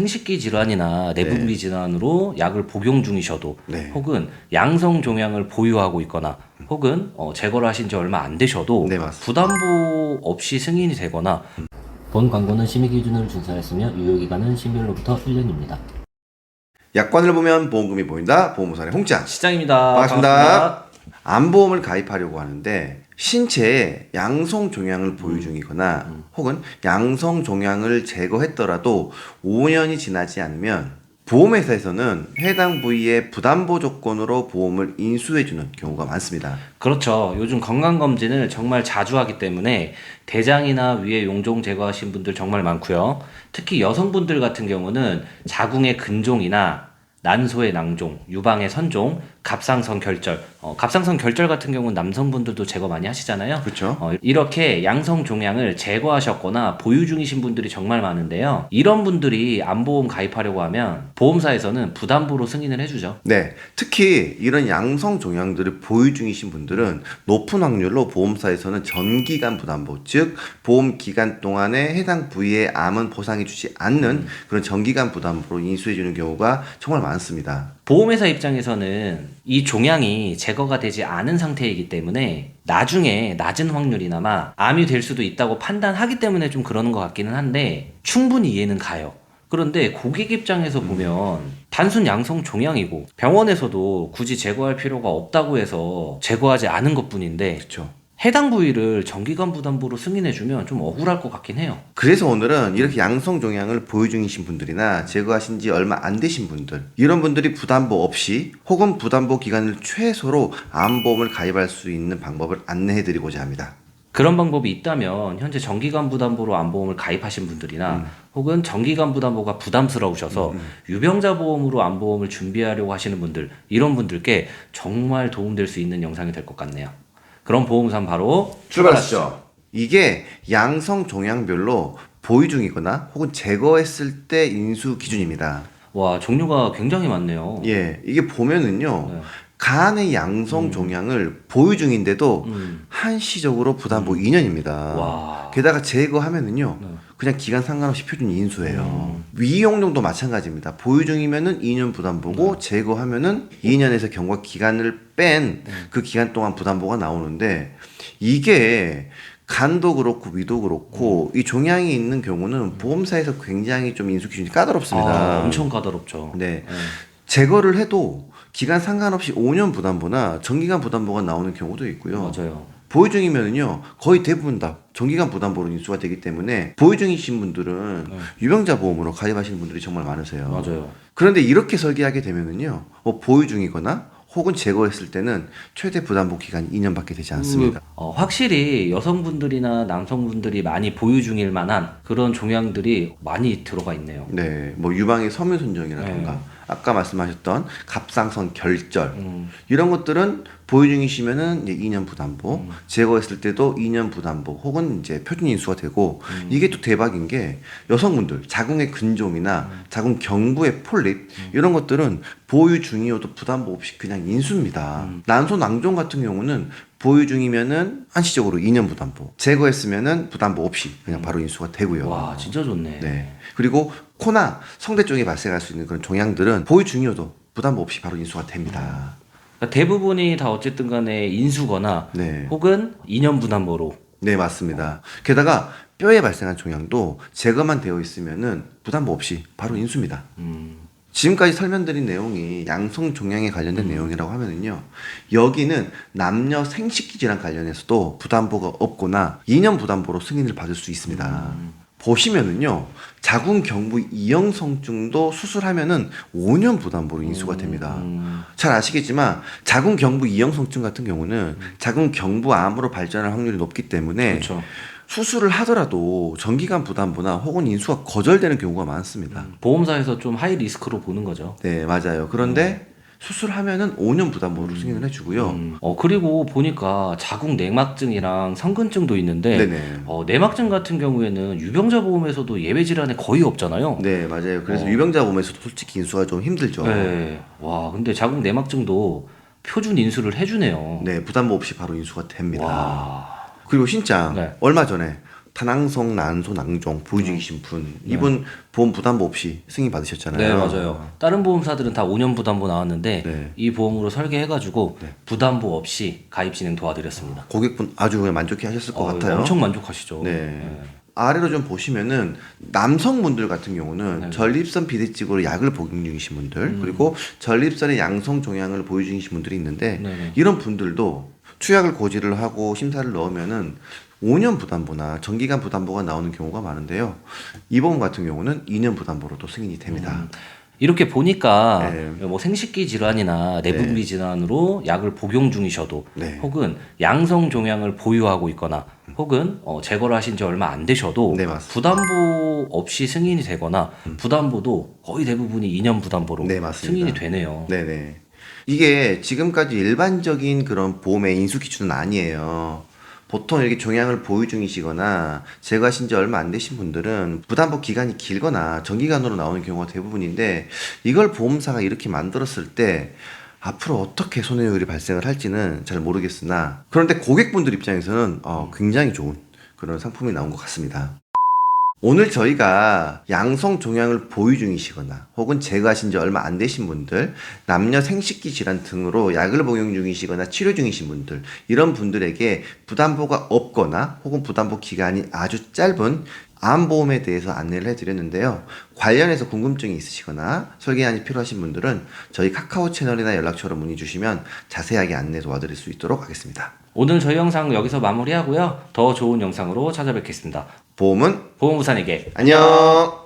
생식기 질환이나 내분비 질환으로 약을 복용 중이셔도 네. 혹은 양성 종양을 보유하고 있거나 혹은 제거를 하신 지 얼마 안 되셔도 네, 맞습니다. 부담보 없이 승인이 되거나 본 광고는 심의 기준을 준수하였으며 유효기간은 심의일로부터 1년입니다. 약관을 보면 보험금이 보인다. 보험사의 홍짱. 시장입니다. 반갑습니다. 암보험을 가입하려고 하는데 신체에 양성 종양을 보유 중이거나 혹은 양성 종양을 제거했더라도 5년이 지나지 않으면 보험회사에서는 해당 부위의 부담보 조건으로 보험을 인수해주는 경우가 많습니다. 그렇죠. 요즘 건강검진을 정말 자주 하기 때문에 대장이나 위에 용종 제거하신 분들 정말 많고요. 특히 여성분들 같은 경우는 자궁의 근종이나 난소의 낭종, 유방의 선종, 갑상선 결절. 갑상선 결절 같은 경우는 남성분들도 제거 많이 하시잖아요. 그렇죠? 이렇게 양성 종양을 제거하셨거나 보유 중이신 분들이 정말 많은데요. 이런 분들이 암보험 가입하려고 하면 보험사에서는 부담보로 승인을 해주죠. 네, 특히 이런 양성 종양들을 보유 중이신 분들은 높은 확률로 보험사에서는 전기간 부담보, 즉 보험 기간 동안에 해당 부위의 암은 보상해주지 않는 그런 전기간 부담보로 인수해주는 경우가 정말 많습니다. 보험회사 입장에서는 이 종양이 제거가 되지 않은 상태이기 때문에 나중에 낮은 확률이나마 암이 될 수도 있다고 판단하기 때문에 좀 그러는 것 같기는 한데 충분히 이해는 가요. 그런데 고객 입장에서 보면 단순 양성 종양이고 병원에서도 굳이 제거할 필요가 없다고 해서 제거하지 않은 것뿐인데 그렇죠. 해당 부위를 정기간 부담보로 승인해주면 좀 억울할 것 같긴 해요. 그래서 오늘은 이렇게 양성 종양을 보유 중이신 분들이나 제거하신 지 얼마 안 되신 분들, 이런 분들이 부담보 없이 혹은 부담보 기간을 최소로 암보험을 가입할 수 있는 방법을 안내해드리고자 합니다. 그런 방법이 있다면 현재 정기간 부담보로 암보험을 가입하신 분들이나 혹은 정기간 부담보가 부담스러우셔서 유병자 보험으로 암보험을 준비하려고 하시는 분들, 이런 분들께 정말 도움될 수 있는 영상이 될 것 같네요. 그럼 보험사 바로 출발하시죠. 이게 양성 종양별로 보유 중이거나 혹은 제거했을 때 인수 기준입니다. 와, 종류가 굉장히 많네요. 예, 이게 보면은요. 네. 간의 양성 종양을 보유 중인데도 한시적으로 부담보 2년입니다. 와. 게다가 제거하면은요. 네. 그냥 기간 상관없이 표준 인수예요. 위용종도 마찬가지입니다. 보유 중이면은 2년 부담보고 제거하면은 2년에서 경과 기간을 뺀 그 기간 동안 부담보가 나오는데 이게 간도 그렇고 위도 그렇고 이 종양이 있는 경우는 보험사에서 굉장히 좀 인수 기준이 까다롭습니다. 엄청 까다롭죠. 네. 제거를 해도 기간 상관없이 5년 부담보나 정기간 부담보가 나오는 경우도 있고요. 맞아요. 보유 중이면은요 거의 대부분 다 정기간 부담보로 인수가 되기 때문에 보유 중이신 분들은 유병자 보험으로 가입하시는 분들이 정말 많으세요. 맞아요. 그런데 이렇게 설계하게 되면은요 보유 중이거나 혹은 제거했을 때는 최대 부담보 기간이 2년밖에 되지 않습니다. 확실히 여성분들이나 남성분들이 많이 보유 중일 만한 그런 종양들이 많이 들어가 있네요. 네, 뭐 유방의 섬유선정이라든가 네. 아까 말씀하셨던 갑상선 결절 이런 것들은 보유 중이시면은 이제 2년 부담보, 제거했을 때도 2년 부담보 혹은 이제 표준 인수가 되고 이게 또 대박인 게 여성분들 자궁의 근종이나 자궁 경부의 폴립 이런 것들은 보유 중이어도 부담보 없이 그냥 인수입니다. 난소 낭종 같은 경우는 보유 중이면은 한시적으로 2년 부담보, 제거했으면은 부담보 없이 그냥 바로 인수가 되고요. 와, 진짜 좋네. 네. 그리고 코나 성대 쪽에 발생할 수 있는 그런 종양들은 보유 중이어도 부담 없이 바로 인수가 됩니다. 그러니까 대부분이 다 어쨌든 간에 인수거나 네. 혹은 2년 부담보로. 네, 맞습니다. 게다가 뼈에 발생한 종양도 제거만 되어 있으면은 부담 없이 바로 인수입니다. 지금까지 설명드린 내용이 양성 종양에 관련된 내용이라고 하면은요, 여기는 남녀 생식기 질환 관련해서도 부담보가 없거나 2년 부담보로 승인을 받을 수 있습니다. 보시면은요, 자궁 경부 이형성증도 수술하면은 5년 부담보로 인수가 됩니다. 잘 아시겠지만 자궁 경부 이형성증 같은 경우는 자궁 경부암으로 발전할 확률이 높기 때문에 그렇죠. 수술을 하더라도 정기간 부담보나 혹은 인수가 거절되는 경우가 많습니다. 보험사에서 좀 하이 리스크로 보는 거죠. 네, 맞아요. 그런데 수술하면은 5년 부담보로 승인을 해주고요. 그리고 보니까 자궁 내막증이랑 성근증도 있는데 네네. 내막증 같은 경우에는 유병자 보험에서도 예외 질환에 거의 없잖아요. 네, 맞아요. 그래서 유병자 보험에서도 솔직히 인수가 좀 힘들죠. 네. 와, 근데 자궁 내막증도 표준 인수를 해주네요. 네, 부담보 없이 바로 인수가 됩니다. 와. 그리고 신장 네. 얼마 전에 한항성 난소 낭종 보유중이신 분 이분 보험 부담보 없이 승인 받으셨잖아요. 네, 맞아요. 다른 보험사들은 다 5년 부담보 나왔는데 네. 이 보험으로 설계해가지고 부담보 없이 가입 진행 도와드렸습니다. 고객분 아주 만족해 하셨을 것 같아요. 엄청 만족하시죠. 네. 아래로 좀 보시면은 남성분들 같은 경우는 전립선 비대증으로 약을 복용 중이신 분들 그리고 전립선의 양성 종양을 보유 중이신 분들이 있는데 네네. 이런 분들도 투약을 고지를 하고 심사를 넣으면은 5년 부담보나 정기간 부담보가 나오는 경우가 많은데요. 이 보험 같은 경우는 2년 부담보로도 승인이 됩니다. 이렇게 보니까 네. 뭐 생식기 질환이나 내분비 질환으로 약을 복용 중이셔도 네. 혹은 양성 종양을 보유하고 있거나 혹은 제거를 하신 지 얼마 안 되셔도 네, 맞습니다. 부담보 없이 승인이 되거나 부담보도 거의 대부분이 2년 부담보로 네, 맞습니다. 승인이 되네요. 네네. 이게 지금까지 일반적인 그런 보험의 인수 기준은 아니에요. 보통 이렇게 종양을 보유 중이시거나 제거하신 지 얼마 안 되신 분들은 부담보 기간이 길거나 정기간으로 나오는 경우가 대부분인데 이걸 보험사가 이렇게 만들었을 때 앞으로 어떻게 손해율이 발생을 할지는 잘 모르겠으나 그런데 고객분들 입장에서는 굉장히 좋은 그런 상품이 나온 것 같습니다. 오늘 저희가 양성 종양을 보유 중이시거나 혹은 제거하신 지 얼마 안 되신 분들, 남녀 생식기 질환 등으로 약을 복용 중이시거나 치료 중이신 분들, 이런 분들에게 부담보가 없거나 혹은 부담보 기간이 아주 짧은 암보험에 대해서 안내를 해드렸는데요. 관련해서 궁금증이 있으시거나 설계안이 필요하신 분들은 저희 카카오 채널이나 연락처로 문의 주시면 자세하게 안내 도와드릴 수 있도록 하겠습니다. 오늘 저희 영상 여기서 마무리하고요. 더 좋은 영상으로 찾아뵙겠습니다. 보험은 보험부산에게 안녕!